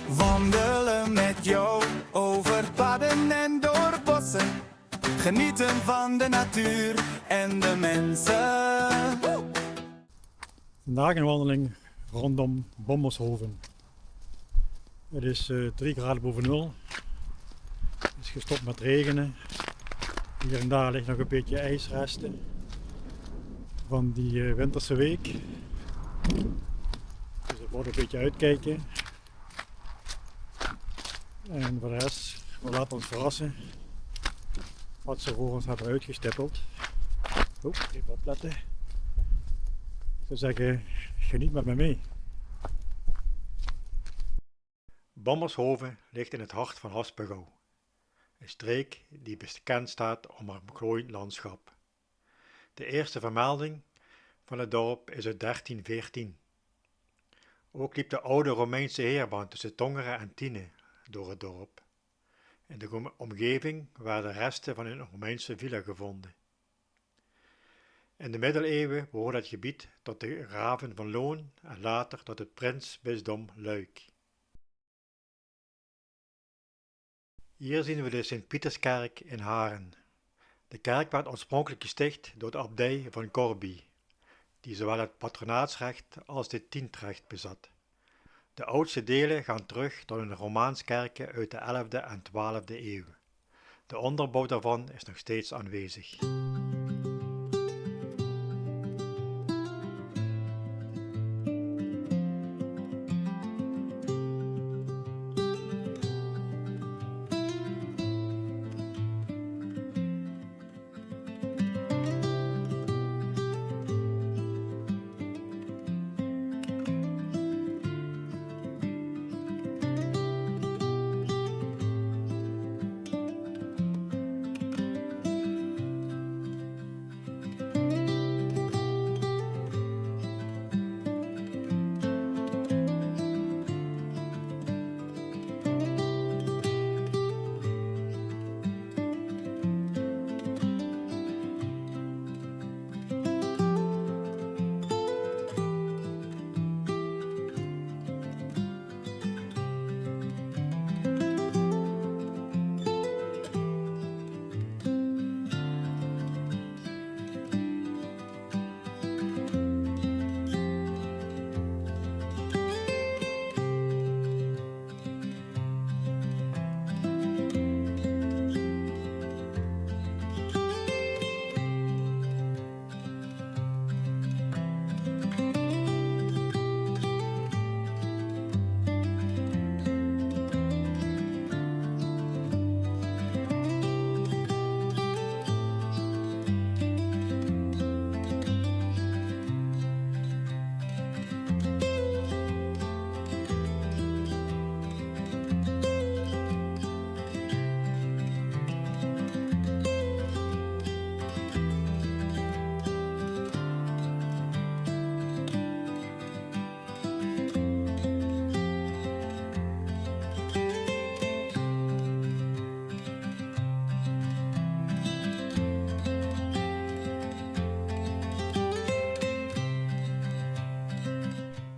Wandelen met jou over padden en door bossen. Genieten van de natuur en de mensen. Vandaag een wandeling rondom Bommershoven. Het is 3 graden boven nul. Het is gestopt met regenen. Hier en daar ligt nog een beetje ijsresten van die winterse week. Dus het wordt een beetje uitkijken. En voor de rest, we laten ons verrassen wat ze voor ons hebben uitgestippeld. Even opletten. Ik zou zeggen, geniet met me mee. Bommershoven ligt in het hart van Haspengouw. Een streek die bekend staat om haar beglooid landschap. De eerste vermelding van het dorp is uit 1314. Ook liep de oude Romeinse heerbaan tussen Tongeren en Tiene door het dorp. In de omgeving werden resten van een Romeinse villa gevonden. In de middeleeuwen behoorde het gebied tot de graven van Loon en later tot het prinsbisdom Luik. Hier zien we de Sint-Pieterskerk in Haren. De kerk werd oorspronkelijk gesticht door de abdij van Corbie, die zowel het patronaatsrecht als het tiendrecht bezat. De oudste delen gaan terug tot een Romaans kerkje uit de 11e en 12e eeuw. De onderbouw daarvan is nog steeds aanwezig.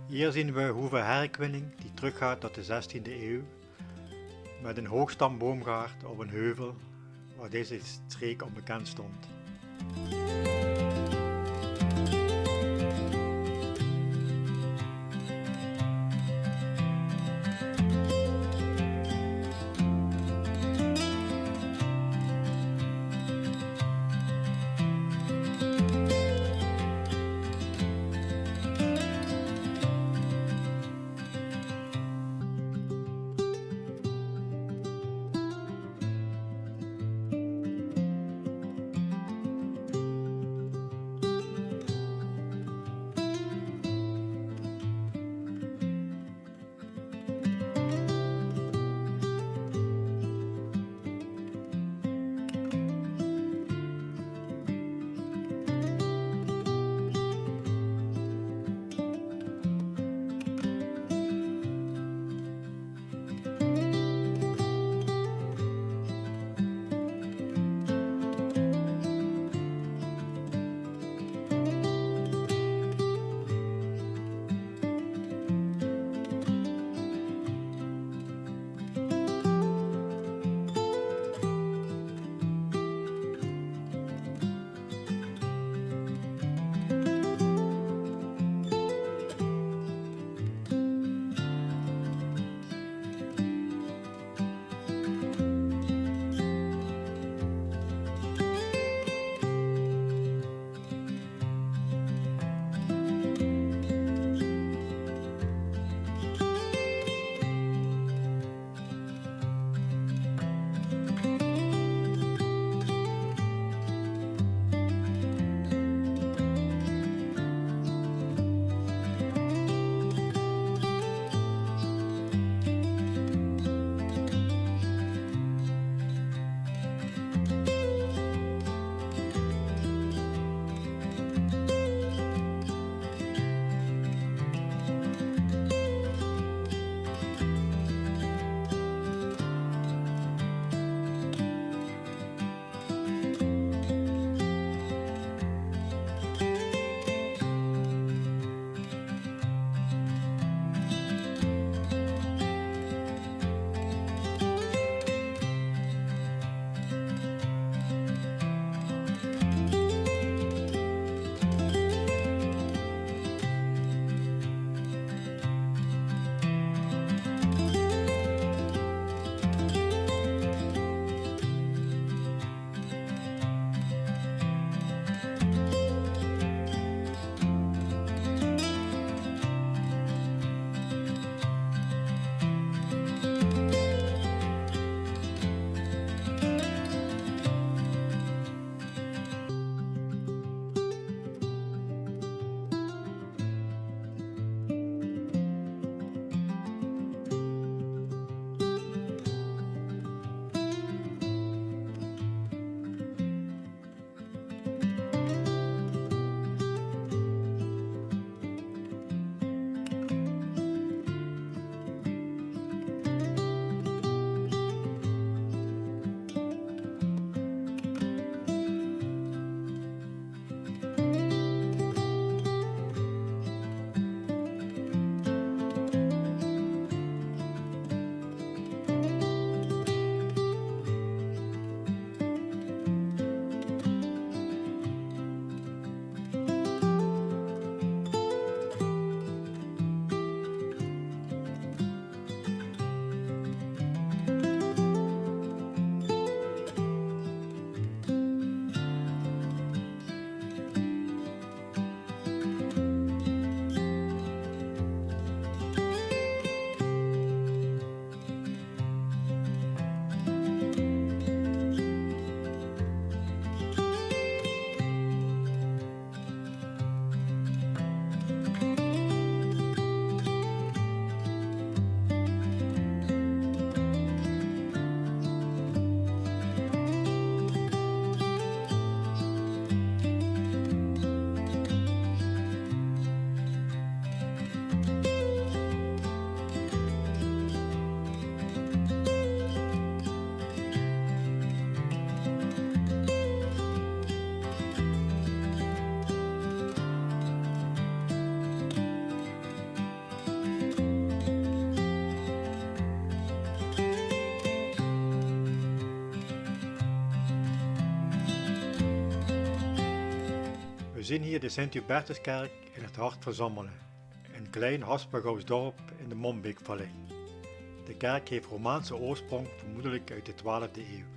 Hier zien we hoeve herkwinning die teruggaat tot de 16e eeuw, met een hoogstamboomgaard op een heuvel waar deze streek onbekend stond. zien hier de Sint-Hubertuskerk in het hart van Zammelen, een klein Haspengouws dorp in de Mombeekvallei. De kerk heeft Romaanse oorsprong, vermoedelijk uit de 12e eeuw.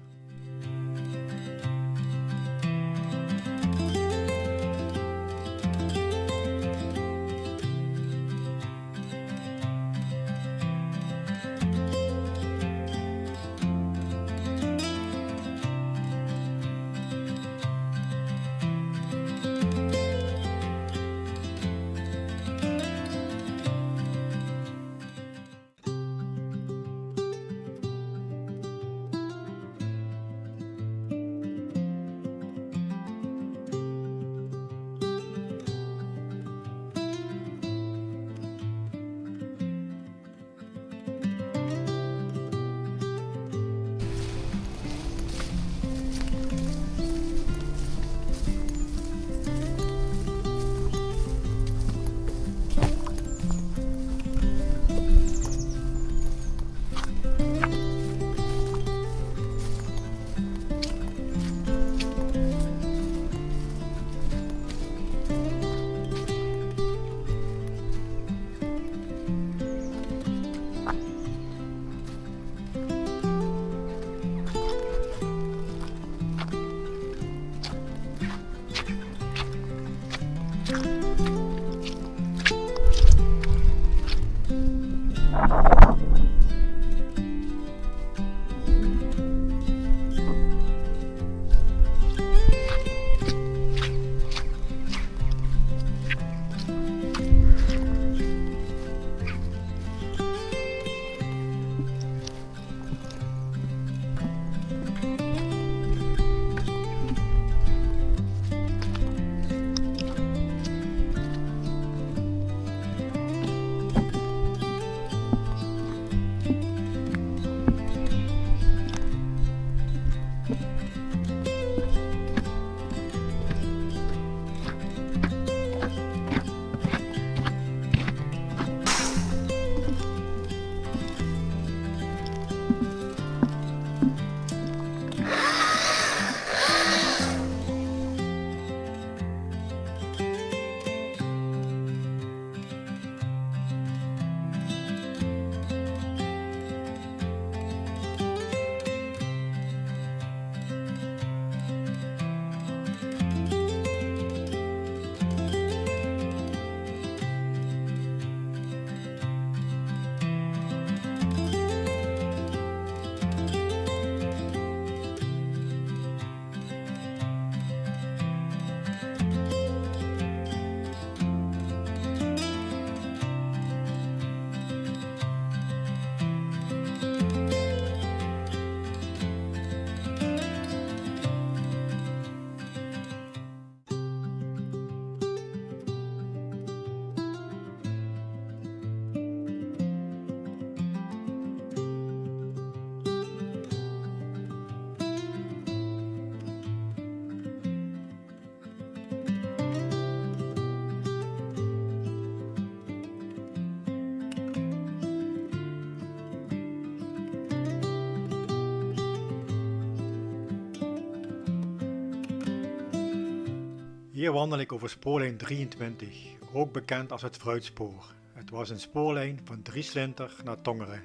Hier wandel ik over spoorlijn 23, ook bekend als het Fruitspoor. Het was een spoorlijn van Drieslinter naar Tongeren.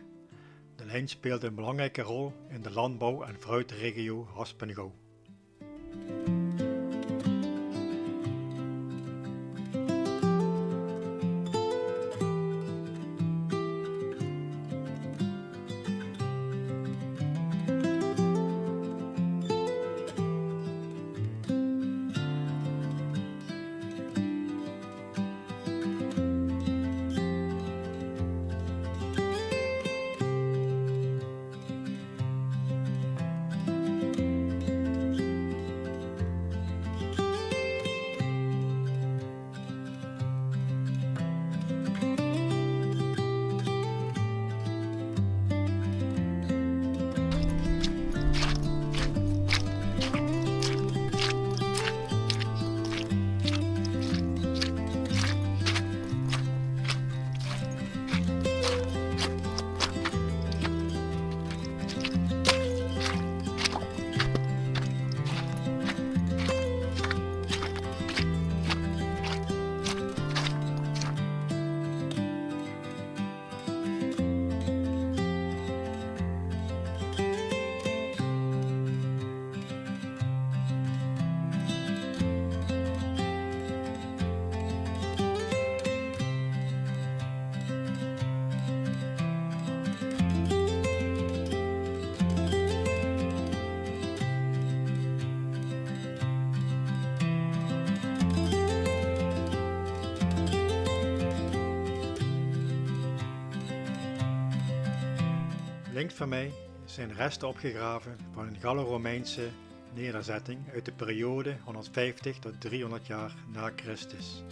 De lijn speelde een belangrijke rol in de landbouw- en fruitregio Haspengouw. Links van mij zijn resten opgegraven van een Gallo-Romeinse nederzetting uit de periode 150 tot 300 jaar na Christus.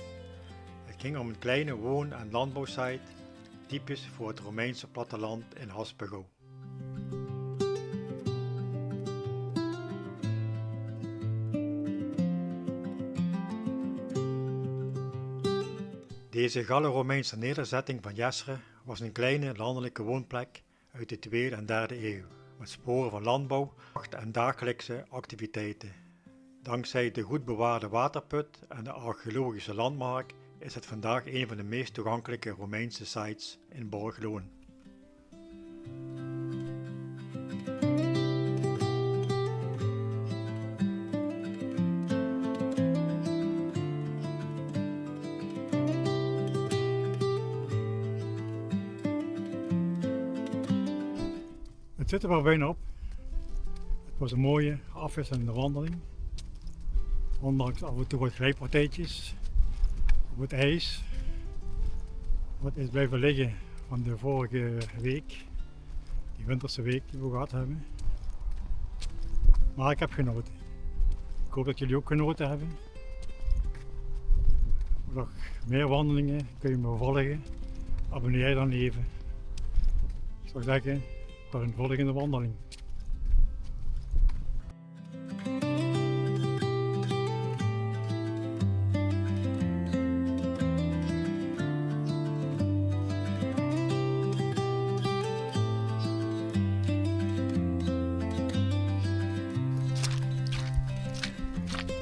Het ging om een kleine woon- en landbouwsite, typisch voor het Romeinse platteland in Haspengouw. Deze Gallo-Romeinse nederzetting van Jesseren was een kleine landelijke woonplek uit de 2e en 3e eeuw, met sporen van landbouw en dagelijkse activiteiten. Dankzij de goed bewaarde waterput en de archeologische landmark is het vandaag een van de meest toegankelijke Romeinse sites in Borgloon. Het zit er wel bijna op. Het was een mooie afwisselende wandeling. Ondanks af en toe wat glijpartijtjes op het ijs. Wat is blijven liggen van de vorige week. Die winterse week die we gehad hebben. Maar ik heb genoten. Ik hoop dat jullie ook genoten hebben. Voor nog meer wandelingen kun je me volgen. Abonneer je dan even. Ik zou zeggen, tot een volgende wandeling.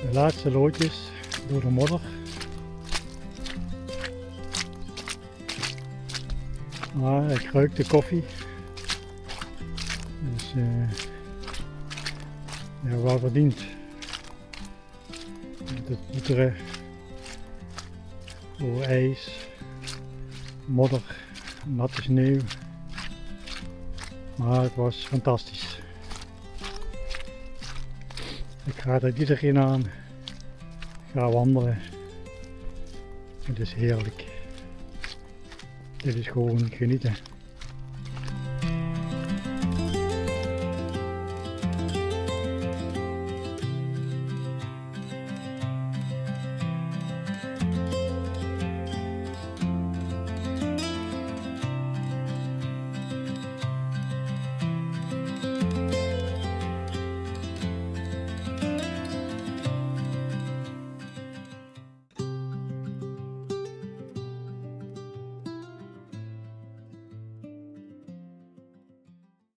De laatste loodjes door de modder. Maar ik ruik de koffie. Dus ja, wel verdiend. Het boeteren door ijs, modder, natte sneeuw. Maar het was fantastisch. Ik ga er iedereen aan. Ik ga wandelen. Het is heerlijk. Dit is gewoon genieten.